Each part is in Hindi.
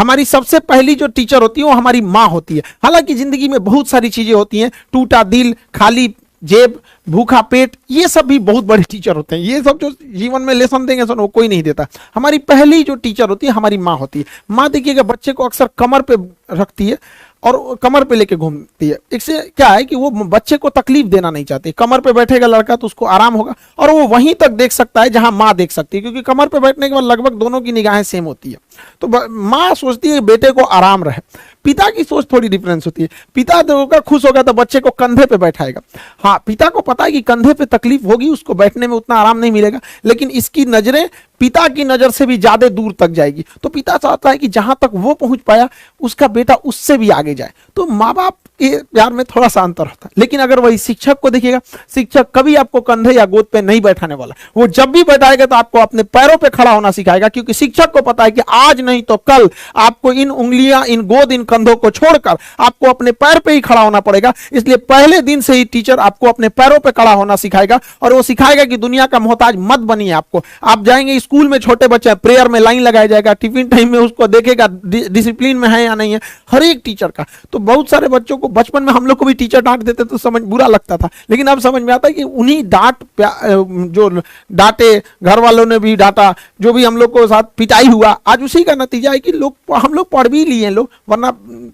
हमारी सबसे पहली जो टीचर होती है वो हमारी माँ होती है। हालांकि जिंदगी में बहुत सारी चीजें होती हैं, टूटा दिल, खाली जेब, भूखा पेट, ये सब भी बहुत बड़े टीचर होते हैं। ये सब जो जीवन में लेसन देंगे सर वो कोई नहीं देता। हमारी पहली जो टीचर होती है हमारी माँ होती है। माँ देखिएगा बच्चे को अक्सर कमर पे रखती है और कमर पे लेके घूमती है। इससे क्या है कि वो बच्चे को तकलीफ देना नहीं चाहती। कमर पे बैठेगा लड़का तो उसको आराम होगा और वो वहीं तक देख सकता है जहां माँ देख सकती है, क्योंकि कमर पे बैठने के बाद लगभग दोनों की निगाहें सेम होती है। तो माँ सोचती है बेटे को आराम रहे। पिता की सोच थोड़ी डिफरेंस होती है। पिता होगा खुश होगा तो बच्चे को कंधे पे बैठाएगा। हाँ, पिता को पता है कि कंधे पे तकलीफ होगी, उसको बैठने में उतना आराम नहीं मिलेगा, लेकिन इसकी नजरें पिता की नजर से भी ज्यादा दूर तक जाएगी। तो पिता चाहता है कि जहां तक वो पहुंच पाया उसका बेटा उससे भी आगे जाए। तो माँ बाप के प्यार में थोड़ा सा अंतर होता है। लेकिन अगर वही शिक्षक को देखिएगा, शिक्षक कभी आपको कंधे या गोद पे नहीं बैठाने वाला। वो जब भी बैठाएगा तो आपको अपने पैरों पे खड़ा होना सिखाएगा, क्योंकि शिक्षक को पता है कि आज नहीं तो कल आपको इन उंगलियां, इन गोद, इन कंधों को छोड़कर आपको अपने पैर पे ही खड़ा होना पड़ेगा। इसलिए पहले दिन से ही टीचर आपको अपने पैरों पे खड़ा होना सिखाएगा और वो सिखाएगा कि दुनिया का मोहताज मत बनिए। आपको आप जाएंगे स्कूल में, छोटे बच्चे प्रेयर में लाइन लगाया जाएगा, टिफिन टाइम में उसको देखेगा डिसिप्लिन में है या नहीं है, हर एक टीचर का। तो बहुत सारे बच्चों को बचपन में हम लोग को भी टीचर डांट देते तो समझ बुरा लगता था, लेकिन अब समझ में आता है कि उन्हीं जो डांटे, घर वालों ने भी डांटा, जो भी हम लोग को साथ पिटाई हुआ, आज उसी का नतीजा है कि हम लोग पढ़ भी लिए लोग। वरना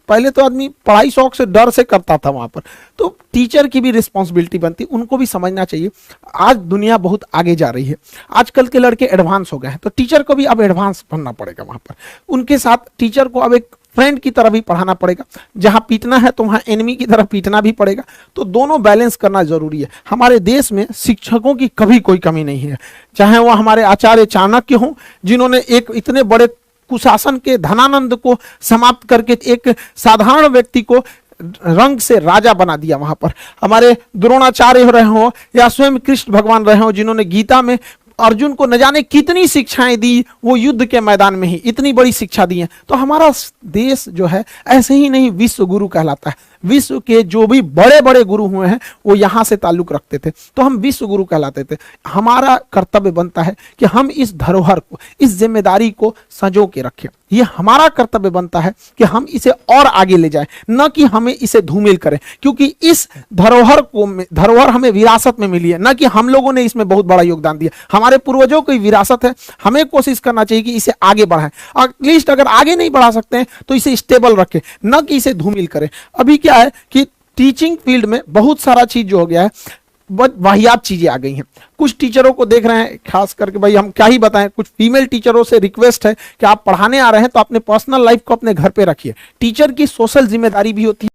पहले तो आदमी पढ़ाई शौक से, डर से करता था वहां पर। तो टीचर की भी रिस्पॉन्सिबिलिटी बनती, उनको भी समझना चाहिए। आज दुनिया बहुत आगे जा रही है, आजकल के लड़के एडवांस हो गए हैं, तो टीचर को भी अब एडवांस बनना पड़ेगा वहां पर। उनके साथ टीचर को अब एक फ्रेंड की तरह भी पढ़ाना पड़ेगा। जहां पीटना है तो वहां एनिमी की तरह पीटना भी पड़ेगा। तो दोनों बैलेंस करना जरूरी है। हमारे देश में शिक्षकों की कभी कोई कमी नहीं है, चाहे वो हमारे आचार्य चाणक्य हों, जिन्होंने एक इतने बड़े कुशासन के धनानंद को समाप्त करके एक साधारण व्यक्ति को रंग से राजा बना दिया। वहां पर हमारे द्रोणाचार्य रहे हो या स्वयं कृष्ण भगवान रहे हो, जिन्होंने गीता में अर्जुन को न जाने कितनी शिक्षाएं दी, वो युद्ध के मैदान में ही इतनी बड़ी शिक्षा दी है। तो हमारा देश जो है ऐसे ही नहीं विश्व गुरु कहलाता है। विश्व के जो भी बड़े बड़े गुरु हुए हैं वो यहाँ से ताल्लुक रखते थे, तो हम विश्व गुरु कहलाते थे। हमारा कर्तव्य बनता है कि हम इस धरोहर को, इस जिम्मेदारी को संजो के रखें। ये हमारा कर्तव्य बनता है कि हम इसे और आगे ले जाएं, न कि हमें इसे धूमिल करें, क्योंकि इस धरोहर हमें विरासत में मिली है, न कि हम लोगों ने इसमें बहुत बड़ा योगदान दिया। हमारे पूर्वजों की विरासत है, हमें कोशिश करना चाहिए कि इसे आगे बढ़ाएं। एटलीस्ट अगर आगे नहीं बढ़ा सकते हैं तो इसे स्टेबल रखें, न कि इसे धूमिल करें। अभी क्या है कि टीचिंग फील्ड में बहुत सारा चीज जो हो गया है, बहुत वाहियात चीजें आ गई हैं। कुछ टीचरों को देख रहे हैं, खास करके भाई हम क्या ही बताएं, कुछ फीमेल टीचरों से रिक्वेस्ट है कि आप पढ़ाने आ रहे हैं तो अपने पर्सनल लाइफ को अपने घर पे रखिए। टीचर की सोशल जिम्मेदारी भी होती है।